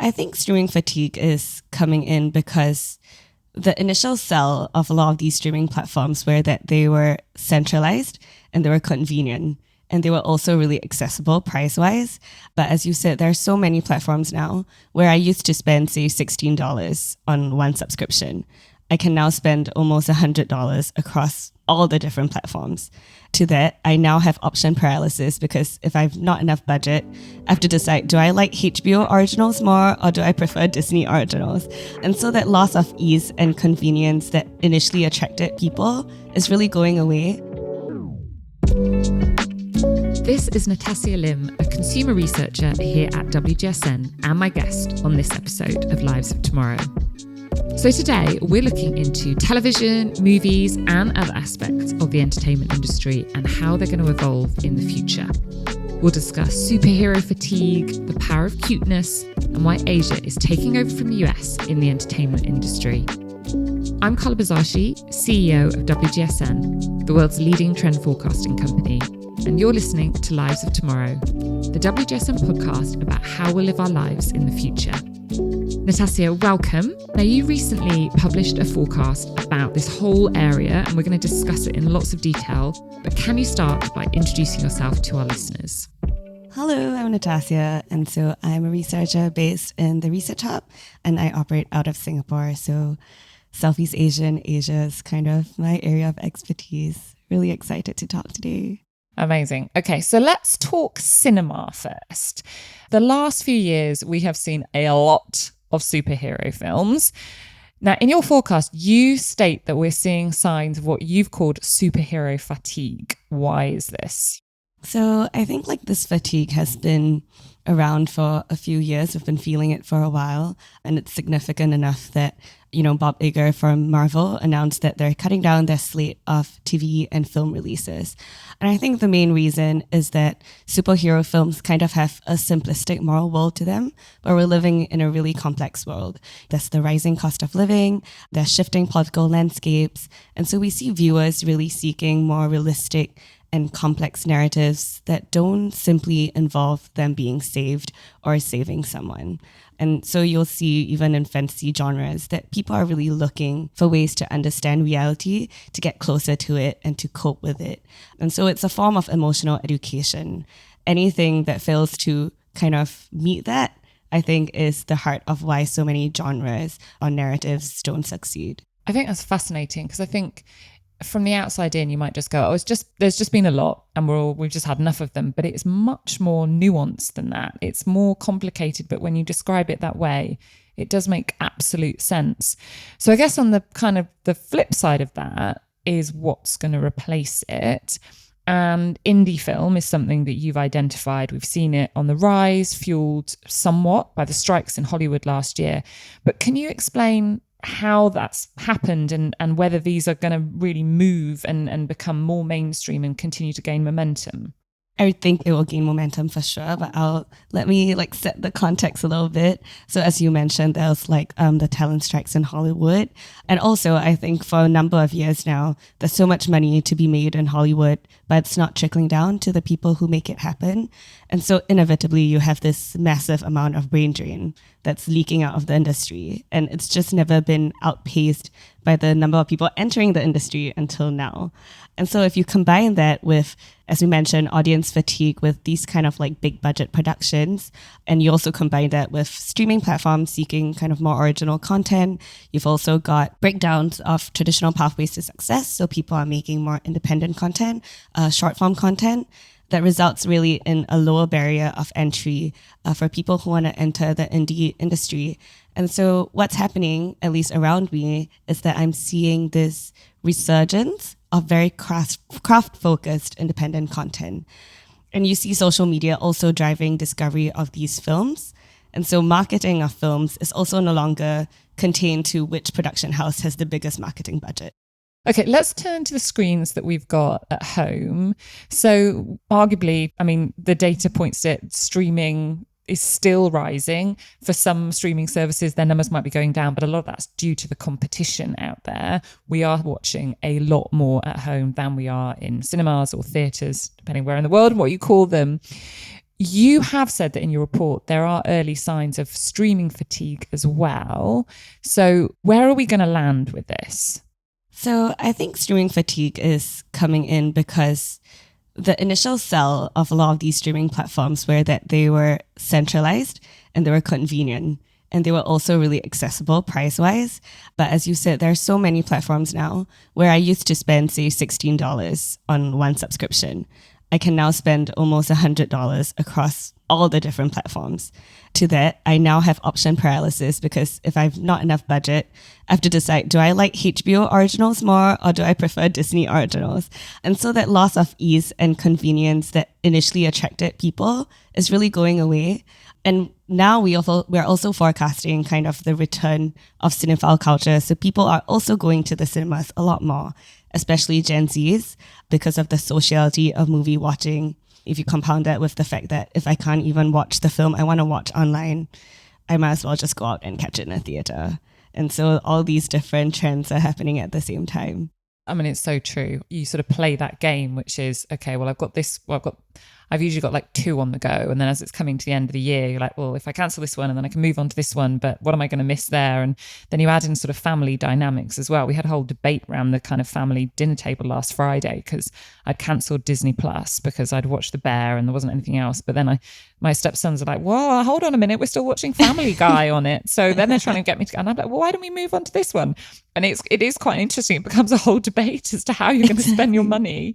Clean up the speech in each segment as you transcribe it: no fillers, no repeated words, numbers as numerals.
I think streaming fatigue is coming in because the initial sell of a lot of these streaming platforms were that they were centralized and they were convenient. And they were also really accessible price-wise. But as you said, there are so many platforms now where I used to spend, say, $16 on one subscription. I can now spend almost $100 across all the different platforms. To that, I now have option paralysis because if I've not enough budget, I have to decide, do I like HBO originals more or do I prefer Disney originals? And so that loss of ease and convenience that initially attracted people is really going away. This is Natacia Lim, a consumer researcher here at WGSN and my guest on this episode of Lives of Tomorrow. So today we're looking into television, movies and other aspects of the entertainment industry and how they're going to evolve in the future. We'll discuss superhero fatigue, the power of cuteness and why Asia is taking over from the US in the entertainment industry. I'm Carla Buzasi, CEO of WGSN, the world's leading trend forecasting company. And you're listening to Lives of Tomorrow, the WGSN podcast about how we'll live our lives in the future. Natacia, welcome. Now, you recently published a forecast about this whole area, and we're going to discuss it in lots of detail. But can you start by introducing yourself to our listeners? Hello, I'm Natacia, and so I'm a researcher based in the Research Hub, and I operate out of Singapore. So Southeast Asia and Asia is kind of my area of expertise. Really excited to talk today. Amazing. Okay, so let's talk cinema first. The last few years, we have seen a lot of superhero films. Now, in your forecast, you state that we're seeing signs of what you've called superhero fatigue. Why is this? So I think this fatigue has been around for a few years. We've been feeling it for a while, and it's significant enough that, Bob Iger from Marvel announced that they're cutting down their slate of TV and film releases. And I think the main reason is that superhero films kind of have a simplistic moral world to them, but we're living in a really complex world. There's the rising cost of living, there's shifting political landscapes, and so we see viewers really seeking more realistic and complex narratives that don't simply involve them being saved or saving someone. And so you'll see even in fantasy genres that people are really looking for ways to understand reality, to get closer to it and to cope with it. And so it's a form of emotional education. Anything that fails to kind of meet that, I think, is the heart of why so many genres or narratives don't succeed. I think that's fascinating because I think from the outside in, you might just go, there's just been a lot and we've just had enough of them. But it's much more nuanced than that. It's more complicated. But when you describe it that way, it does make absolute sense. So I guess on the kind of the flip side of that is what's going to replace it. And indie film is something that you've identified. We've seen it on the rise, fueled somewhat by the strikes in Hollywood last year. But can you explain how that's happened and whether these are going to really move and become more mainstream and continue to gain momentum? I think it will gain momentum for sure, but let me set the context a little bit. So as you mentioned, there's the talent strikes in Hollywood. And also I think for a number of years now, there's so much money to be made in Hollywood, but it's not trickling down to the people who make it happen. And so inevitably you have this massive amount of brain drain that's leaking out of the industry. And it's just never been outpaced by the number of people entering the industry until now. And so if you combine that with, as we mentioned, audience fatigue with these kind of big budget productions, and you also combine that with streaming platforms seeking kind of more original content, you've also got breakdowns of traditional pathways to success. So people are making more independent content, short form content that results really in a lower barrier of entry for people who want to enter the indie industry. And so what's happening, at least around me, is that I'm seeing this resurgence of very craft-focused independent content. And you see social media also driving discovery of these films. And so marketing of films is also no longer contained to which production house has the biggest marketing budget. Okay, let's turn to the screens that we've got at home. So arguably, the data points at streaming is still rising. For some streaming services, their numbers might be going down, but a lot of that's due to the competition out there. We are watching a lot more at home than we are in cinemas or theatres, depending where in the world and what you call them. You have said that in your report, there are early signs of streaming fatigue as well. So where are we going to land with this? So I think streaming fatigue is coming in because the initial sell of a lot of these streaming platforms were that they were centralized and they were convenient. And they were also really accessible price-wise. But as you said, there are so many platforms now where I used to spend, say, $16 on one subscription. I can now spend almost $100 across all the different platforms. To that, I now have option paralysis because if I've not enough budget, I have to decide, do I like HBO originals more or do I prefer Disney originals? And so that loss of ease and convenience that initially attracted people is really going away. And now we're also forecasting kind of the return of cinephile culture. So people are also going to the cinemas a lot more, especially Gen Zs, because of the sociality of movie watching. If you compound that with the fact that if I can't even watch the film I want to watch online, I might as well just go out and catch it in a theater. And so all these different trends are happening at the same time. I mean, it's so true. You sort of play that game, which is, okay, well, I've usually got like 2 on the go. And then as it's coming to the end of the year, you're like, well, if I cancel this one and then I can move on to this one, but what am I going to miss there? And then you add in sort of family dynamics as well. We had a whole debate around the kind of family dinner table last Friday because I'd cancelled Disney Plus because I'd watched The Bear and there wasn't anything else. But then my stepsons are like, whoa, hold on a minute, we're still watching Family Guy on it. So then they're trying to get me to, and I'm like, well, why don't we move on to this one? And it is quite interesting. It becomes a whole debate as to how you're going to spend your money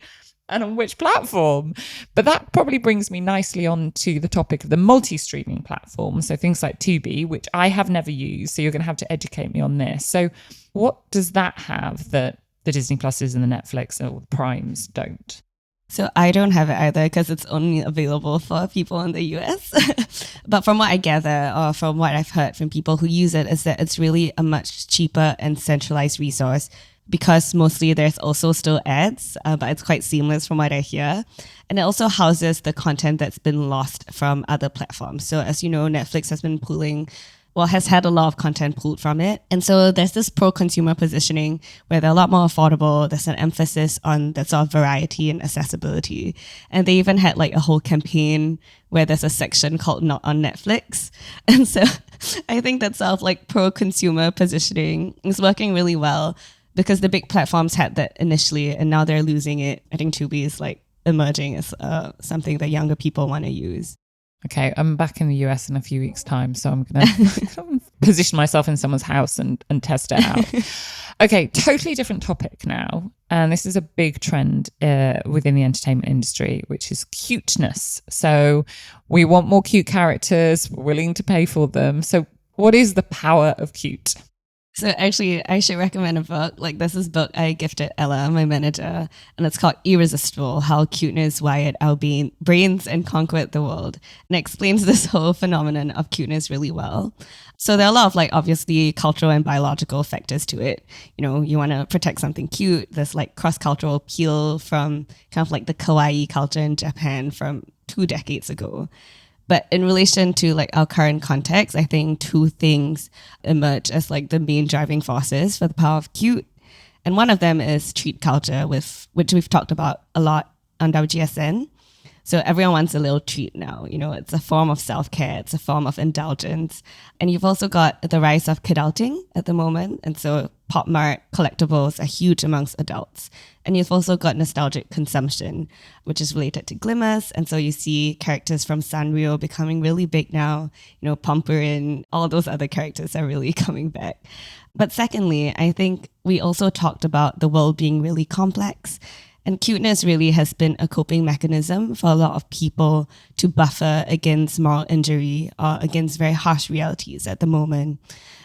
and on which platform. But that probably brings me nicely on to the topic of the multi-streaming platform. So things like Tubi, which I have never used. So you're going to have to educate me on this. So what does that have that the Disney Pluses and the Netflix or the Primes don't? So I don't have it either because it's only available for people in the US. But from what I gather or from what I've heard from people who use it is that it's really a much cheaper and centralized resource because mostly there's also still ads, but it's quite seamless from what I hear. And it also houses the content that's been lost from other platforms. So as you know, Netflix has had a lot of content pulled from it. And so there's this pro-consumer positioning where they're a lot more affordable. There's an emphasis on that sort of variety and accessibility. And they even had like a whole campaign where there's a section called Not on Netflix. And so I think that sort of like pro-consumer positioning is working really well because the big platforms had that initially and now they're losing it. I think Tubi is like emerging as something that younger people want to use. Okay, I'm back in the US in a few weeks' time, so I'm going to position myself in someone's house and test it out. Okay, totally different topic now. And this is a big trend within the entertainment industry, which is cuteness. So we want more cute characters, we're willing to pay for them. So what is the power of cute? So actually, I should recommend a book. Like there's this book I gifted Ella, my manager, and it's called Irresistible, How Cuteness Wired Our Brains and Conquered the World. And it explains this whole phenomenon of cuteness really well. So there are a lot of like obviously cultural and biological factors to it. You know, you want to protect something cute. There's like cross-cultural appeal from kind of like the kawaii culture in Japan from 2 decades ago. But in relation to like our current context, I think 2 things emerge as like the main driving forces for the power of cute. And one of them is treat culture, which we've talked about a lot on WGSN. So everyone wants a little treat now. You know, it's a form of self-care. It's a form of indulgence. And you've also got the rise of kidulting at the moment. And so Pop Mart collectibles are huge amongst adults. And you've also got nostalgic consumption, which is related to glimmers. And so you see characters from Sanrio becoming really big now. You know, Pompurin, all those other characters are really coming back. But secondly, I think we also talked about the world being really complex. And cuteness really has been a coping mechanism for a lot of people to buffer against moral injury or against very harsh realities at the moment.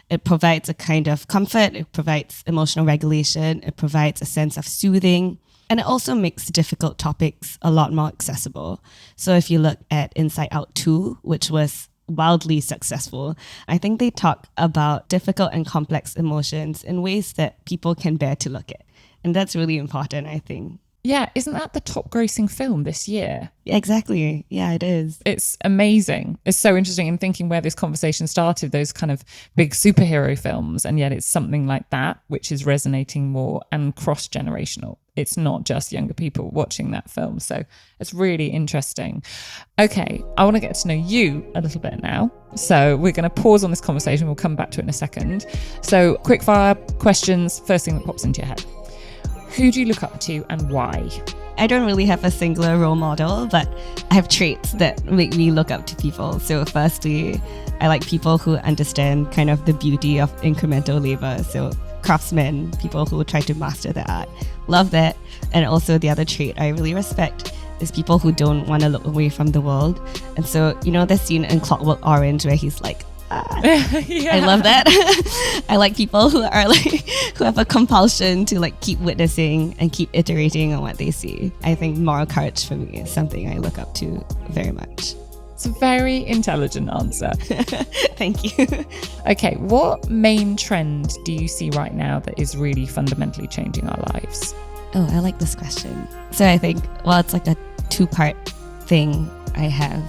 It provides a kind of comfort, it provides emotional regulation, it provides a sense of soothing, and it also makes difficult topics a lot more accessible. So if you look at Inside Out 2, which was wildly successful, I think they talk about difficult and complex emotions in ways that people can bear to look at. And that's really important, I think. Yeah, isn't that the top grossing film this year? Exactly. Yeah, it is. It's amazing. It's so interesting in thinking where this conversation started, those kind of big superhero films, and yet it's something like that, which is resonating more and cross-generational. it's not just younger people watching that film. So it's really interesting. Okay, I want to get to know you a little bit now. So we're going to pause on this conversation. We'll come back to it in a second. So quick fire questions. First thing that pops into your head. Who do you look up to and why? I don't really have a singular role model, but I have traits that make me look up to people. So firstly, I like people who understand kind of the beauty of incremental labor. So craftsmen, people who try to master the art. Love that. And also the other trait I really respect is people who don't want to look away from the world. And so, you know, the scene in Clockwork Orange where he's like, I love that. I like people who are like, who have a compulsion to like keep witnessing and keep iterating on what they see. I think moral courage for me is something I look up to very much. It's a very intelligent answer. Thank you. Okay, what main trend do you see right now that is really fundamentally changing our lives? Oh, I like this question. So I think, well, it's like a two-part thing I have.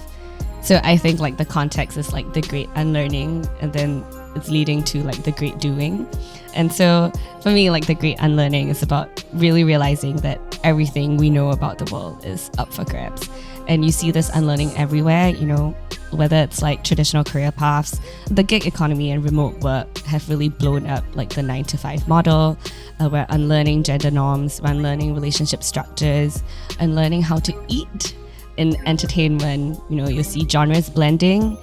So I think like the context is like the great unlearning, and then it's leading to like the great doing. And so for me, like the great unlearning is about really realizing that everything we know about the world is up for grabs. And you see this unlearning everywhere, you know, whether it's like traditional career paths, the gig economy and remote work have really blown up like the 9-to-5 model. We're unlearning gender norms, we're unlearning relationship structures, unlearning how to eat. In entertainment, you know, you'll see genres blending,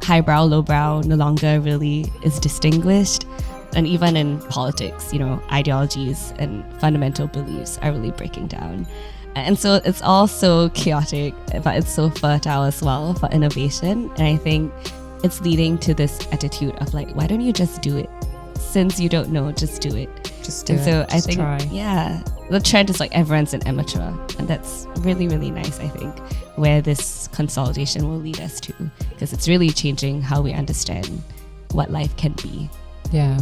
highbrow, lowbrow no longer really is distinguished. And even in politics, you know, ideologies and fundamental beliefs are really breaking down. And so it's all so chaotic, but it's so fertile as well for innovation. And I think it's leading to this attitude of like, why don't you just do it? Since you don't know, just do it. Just do and it. So just I think, try. Yeah, the trend is like everyone's an amateur. And that's really, really nice, I think, where this consolidation will lead us to. Because it's really changing how we understand what life can be. Yeah.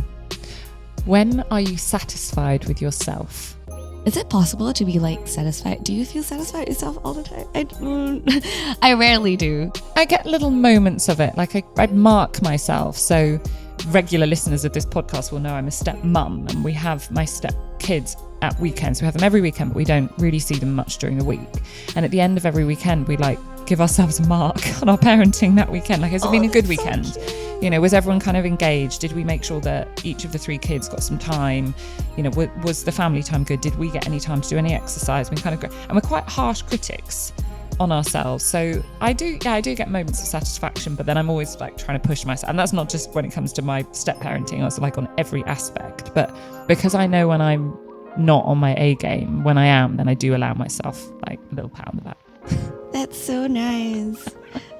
When are you satisfied with yourself? Is it possible to be like satisfied? Do you feel satisfied with yourself all the time? I rarely do. I get little moments of it. Like I mark myself. So regular listeners of this podcast will know I'm a step mum, and we have my step kids at weekends. We have them every weekend, but we don't really see them much during the week. And at the end of every weekend, we like give ourselves a mark on our parenting that weekend. Like, has it been a good weekend? So you know, was everyone kind of engaged? Did we make sure that each of the 3 kids got some time? You know, was the family time good? Did we get any time to do any exercise? We kind of and we're quite harsh critics on ourselves. So I do get moments of satisfaction, but then I'm always like trying to push myself. And that's not just when it comes to my step parenting, also like on every aspect. But because I know when I'm not on my A game, when I am, then I do allow myself like a little pat on the back. That's so nice.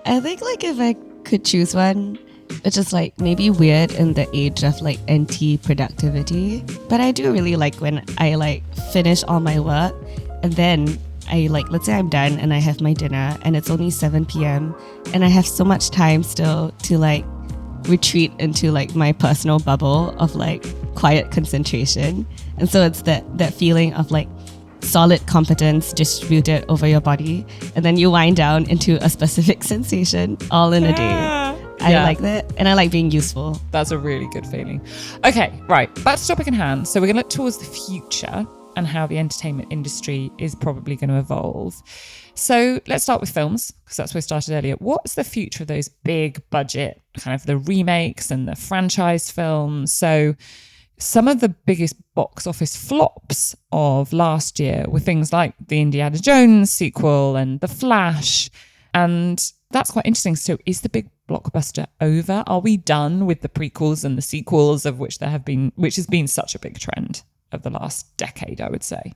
I think like if I could choose one, which is like maybe weird in the age of like anti-productivity, but I do really like when I like finish all my work and then I like, let's say I'm done and I have my dinner and it's only 7 p.m. and I have so much time still to like retreat into like my personal bubble of like quiet concentration. And so it's that feeling of like solid competence distributed over your body, and then you wind down into a specific sensation all in a day. I like that, and I like being useful. That's a really good feeling. Okay, right, back to the topic in hand. So we're going to look towards the future and how the entertainment industry is probably going to evolve. So let's start with films, because that's where we started earlier. What's the future of those big budget, kind of the remakes and the franchise films? So some of the biggest box office flops of last year were things like the Indiana Jones sequel and The Flash. And that's quite interesting. So is the big blockbuster over? Are we done with the prequels and the sequels, of which which has been such a big trend of the last decade, I would say?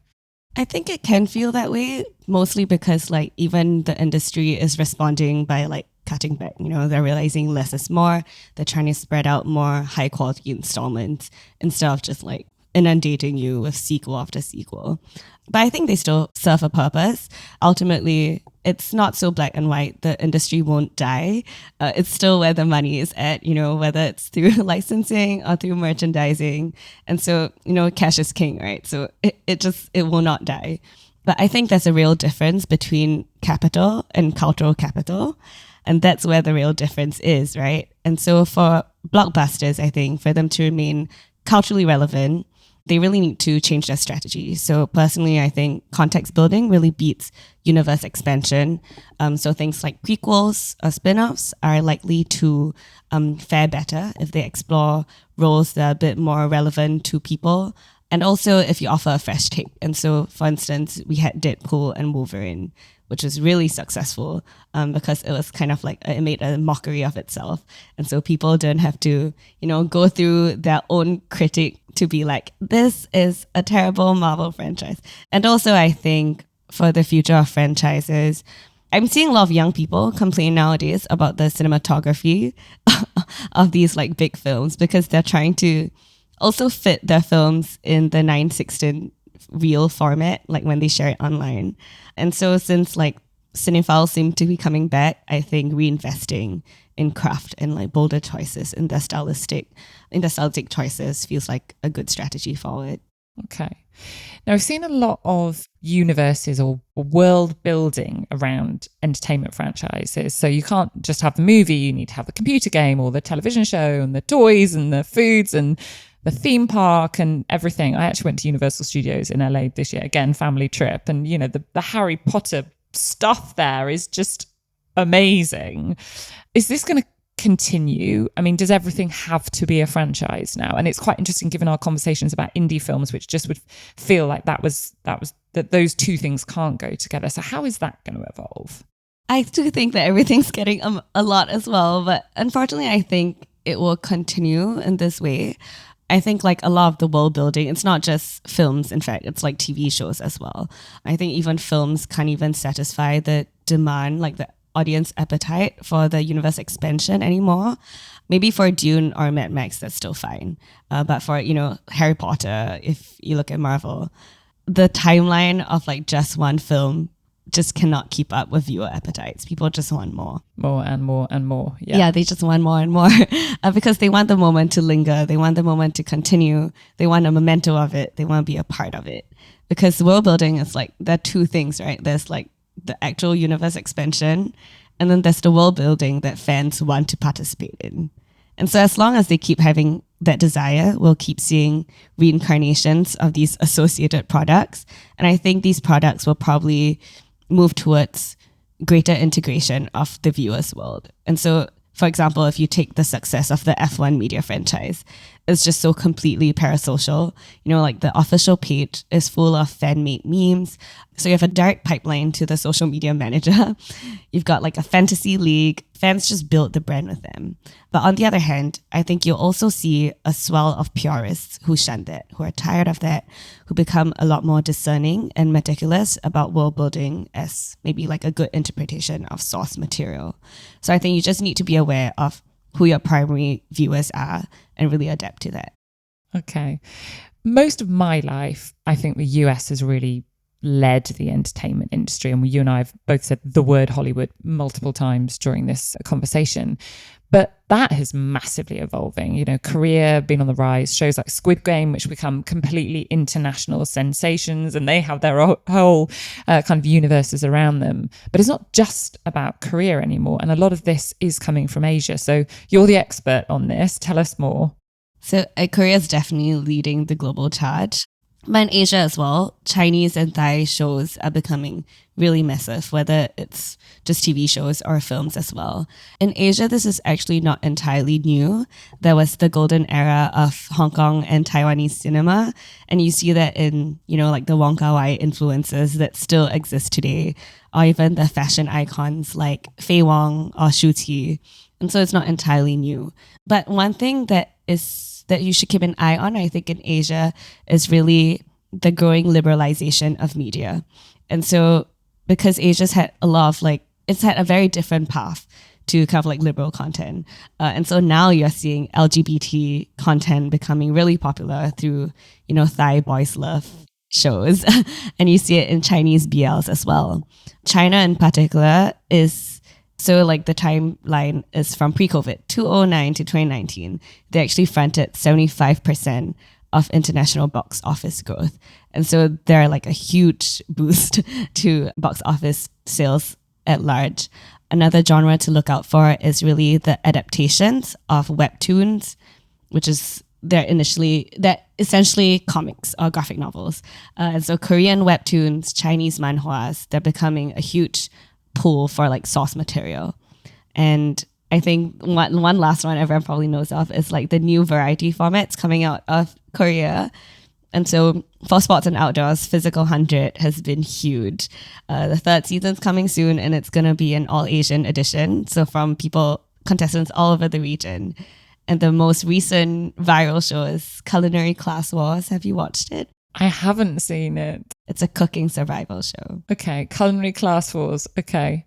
I think it can feel that way, mostly because like even the industry is responding by like cutting back. You know, they're realizing less is more. They're trying to spread out more high quality installments instead of just like inundating you with sequel after sequel. But I think they still serve a purpose. Ultimately, it's not so black and white. The industry won't die. It's still where the money is at, you know, whether it's through licensing or through merchandising. And so, you know, cash is king, right? So it will not die. But I think there's a real difference between capital and cultural capital. And that's where the real difference is, right? And so for blockbusters, I think for them to remain culturally relevant, they really need to change their strategy. So personally, I think context building really beats universe expansion. So things like prequels or spin-offs are likely to fare better if they explore roles that are a bit more relevant to people. And also if you offer a fresh take. And so, for instance, we had Deadpool and Wolverine, which was really successful because it was kind of like, it made a mockery of itself. And so people didn't have to, go through their own critic to be like, this is a terrible Marvel franchise. And also I think for the future of franchises, I'm seeing a lot of young people complain nowadays about the cinematography of these like big films because they're trying to also fit their films in the 9:16 reel format, like when they share it online. And so since like cinephiles seem to be coming back, I think reinvesting in craft and like bolder choices in the stylistic choices feels like a good strategy forward. Okay. Now, I've seen a lot of universes or world building around entertainment franchises. So you can't just have the movie, you need to have the computer game or the television show and the toys and the foods and the theme park and everything. I actually went to Universal Studios in LA this year, again, family trip. And, the Harry Potter stuff there is just amazing. Is this going to continue? I mean, does everything have to be a franchise now? And it's quite interesting given our conversations about indie films, which just would feel like that those two things can't go together. So how is that going to evolve? I do think that everything's getting a lot as well, but unfortunately, I think it will continue in this way. I think like a lot of the world building, it's not just films, in fact, it's like TV shows as well. I think even films can't even satisfy the demand, like the audience appetite for the universe expansion anymore. Maybe for Dune or Mad Max, that's still fine. But for, Harry Potter, if you look at Marvel, the timeline of like just one film just cannot keep up with viewer appetites. People just want more. More and more and more. Yeah, they just want more and more because they want the moment to linger. They want the moment to continue. They want a memento of it. They want to be a part of it. Because world building is like, there are two things, right? There's like the actual universe expansion, and then there's the world building that fans want to participate in. And so as long as they keep having that desire, we'll keep seeing reincarnations of these associated products. And I think these products will probably move towards greater integration of the viewer's world. And so, for example, if you take the success of the F1 media franchise, it's just so completely parasocial. Like the official page is full of fan-made memes. So you have a direct pipeline to the social media manager. You've got like a fantasy league. Fans just build the brand with them. But on the other hand, I think you'll also see a swell of purists who shun that, who are tired of that, who become a lot more discerning and meticulous about world building as maybe like a good interpretation of source material. So I think you just need to be aware of who your primary viewers are and really adapt to that. Okay. Most of my life, I think the US has really led the entertainment industry. And you and I have both said the word Hollywood multiple times during this conversation. But that is massively evolving. Korea been on the rise, shows like Squid Game, which become completely international sensations, and they have their whole kind of universes around them. But it's not just about Korea anymore. And a lot of this is coming from Asia. So you're the expert on this. Tell us more. So Korea is definitely leading the global charge. But in Asia as well, Chinese and Thai shows are becoming really massive, whether it's just TV shows or films as well. In Asia, this is actually not entirely new. There was the golden era of Hong Kong and Taiwanese cinema. And you see that in, like the Wong Kar-wai influences that still exist today, or even the fashion icons like Fei Wong or Shu Qi. And so it's not entirely new. But one thing that you should keep an eye on, I think, in Asia is really the growing liberalization of media. And so because Asia's had a lot of it's had a very different path to kind of like liberal content. And so now you're seeing LGBT content becoming really popular through, Thai boys love shows. And you see it in Chinese BLs as well. China in particular so like the timeline is from pre-COVID, 2009 to 2019. They actually fronted 75% of international box office growth. And so they're like a huge boost to box office sales at large. Another genre to look out for is really the adaptations of webtoons, which is that essentially comics or graphic novels. And so Korean webtoons, Chinese manhwas, they're becoming a huge pool for like source material. And I think one last one everyone probably knows of is like the new variety formats coming out of Korea. And so for sports and outdoors, Physical 100 has been huge. The third season's coming soon, and it's going to be an all-Asian edition. So from contestants all over the region. And the most recent viral show is Culinary Class Wars. Have you watched it? I haven't seen it. It's a cooking survival show. Okay, Culinary Class Wars. Okay.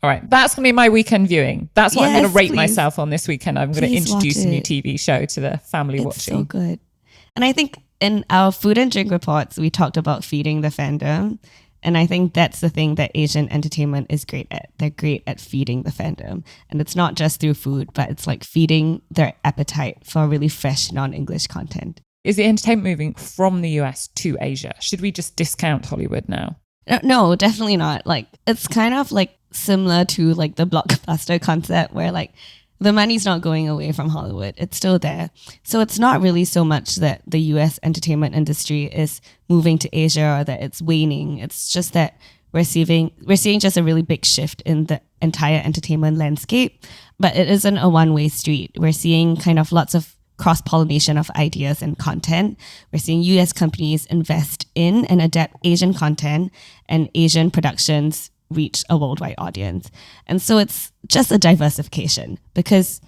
All right, that's going to be my weekend viewing. That's what I'm going to rate myself on this weekend. I'm going to introduce a new TV show to the family watching. It's so good. And I think in our food and drink reports, we talked about feeding the fandom. And I think that's the thing that Asian entertainment is great at. They're great at feeding the fandom. And it's not just through food, but it's like feeding their appetite for really fresh, non-English content. Is the entertainment moving from the US to Asia? Should we just discount Hollywood now? No, definitely not. Like, it's kind of like similar to like the blockbuster concept where like the money's not going away from Hollywood. It's still there. So it's not really so much that the US entertainment industry is moving to Asia or that it's waning. It's just that we're seeing just a really big shift in the entire entertainment landscape. But it isn't a one-way street. We're seeing kind of lots of cross-pollination of ideas and content. We're seeing US companies invest in and adapt Asian content, and Asian productions reach a worldwide audience. And so it's just a diversification because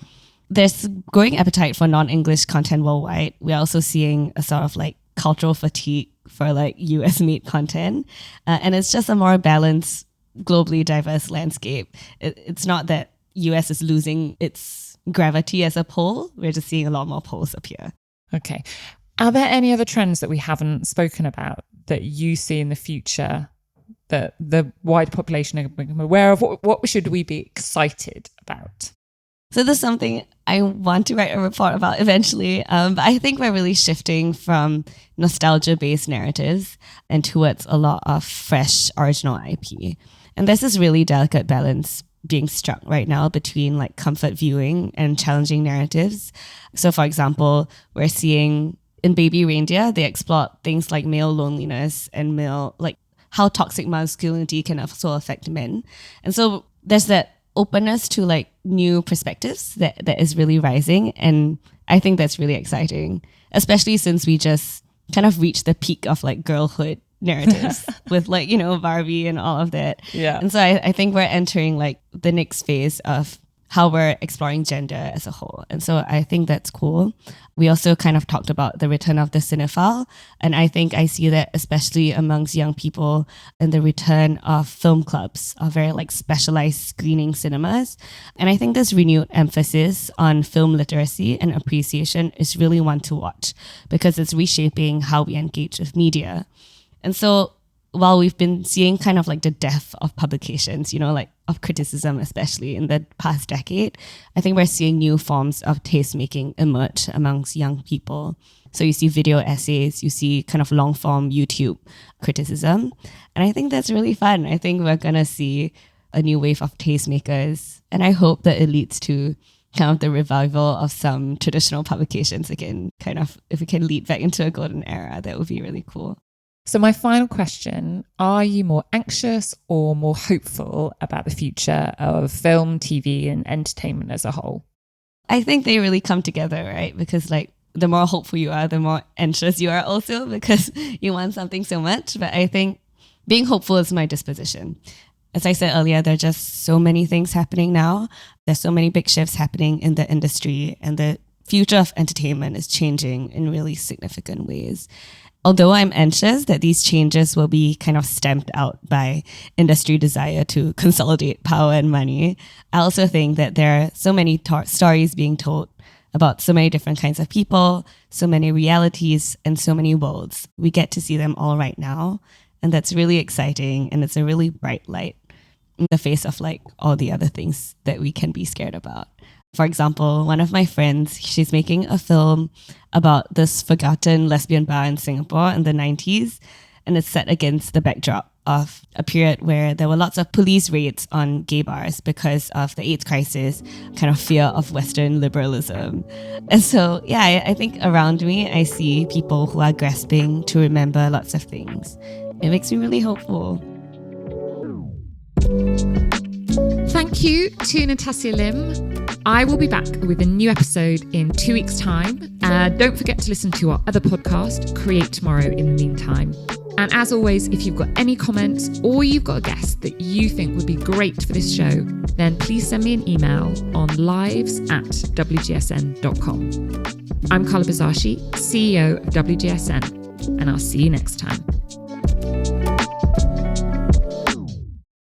there's growing appetite for non-English content worldwide. We're also seeing a sort of like cultural fatigue for like US made content. And it's just a more balanced, globally diverse landscape. It's not that US is losing its gravity as a pole. We're just seeing a lot more poles appear. Okay. Are there any other trends that we haven't spoken about that you see in the future that the wider population are becoming aware of? What should we be excited about? So this is something I want to write a report about eventually. But I think we're really shifting from nostalgia-based narratives and towards a lot of fresh, original IP. And there's this really delicate balance being struck right now between like comfort viewing and challenging narratives. So for example, we're seeing in Baby Reindeer, they explore things like male loneliness and how toxic masculinity can also affect men. And so there's that openness to like new perspectives that is really rising. And I think that's really exciting, especially since we just kind of reached the peak of like girlhood narratives with like, Barbie and all of that. Yeah. And so I think we're entering like the next phase of how we're exploring gender as a whole. And so I think that's cool. We also kind of talked about the return of the cinephile. And I think I see that especially amongst young people and the return of film clubs, of very like specialized screening cinemas. And I think this renewed emphasis on film literacy and appreciation is really one to watch because it's reshaping how we engage with media. And so while we've been seeing kind of like the death of publications, like of criticism, especially in the past decade, I think we're seeing new forms of taste-making emerge amongst young people. So you see video essays, you see kind of long-form YouTube criticism. And I think that's really fun. I think we're going to see a new wave of tastemakers. And I hope that it leads to kind of the revival of some traditional publications again. Kind of, if we can lead back into a golden era, that would be really cool. So my final question, are you more anxious or more hopeful about the future of film, TV and entertainment as a whole? I think they really come together, right? Because like the more hopeful you are, the more anxious you are also because you want something so much. But I think being hopeful is my disposition. As I said earlier, there are just so many things happening now. There's so many big shifts happening in the industry and the future of entertainment is changing in really significant ways. Although I'm anxious that these changes will be kind of stamped out by industry desire to consolidate power and money, I also think that there are so many stories being told about so many different kinds of people, so many realities, and so many worlds. We get to see them all right now, and that's really exciting, and it's a really bright light in the face of like all the other things that we can be scared about. For example, one of my friends, she's making a film about this forgotten lesbian bar in Singapore in the 90s, and it's set against the backdrop of a period where there were lots of police raids on gay bars because of the AIDS crisis, kind of fear of Western liberalism. And so, yeah, I think around me, I see people who are grasping to remember lots of things. It makes me really hopeful. Thank you to Natacia Lim. I will be back with a new episode in 2 weeks' time. Don't forget to listen to our other podcast, Create Tomorrow, in the meantime. And as always, if you've got any comments or you've got a guest that you think would be great for this show, then please send me an email on lives@wgsn.com. I'm Carla Buzasi, CEO of WGSN, and I'll see you next time.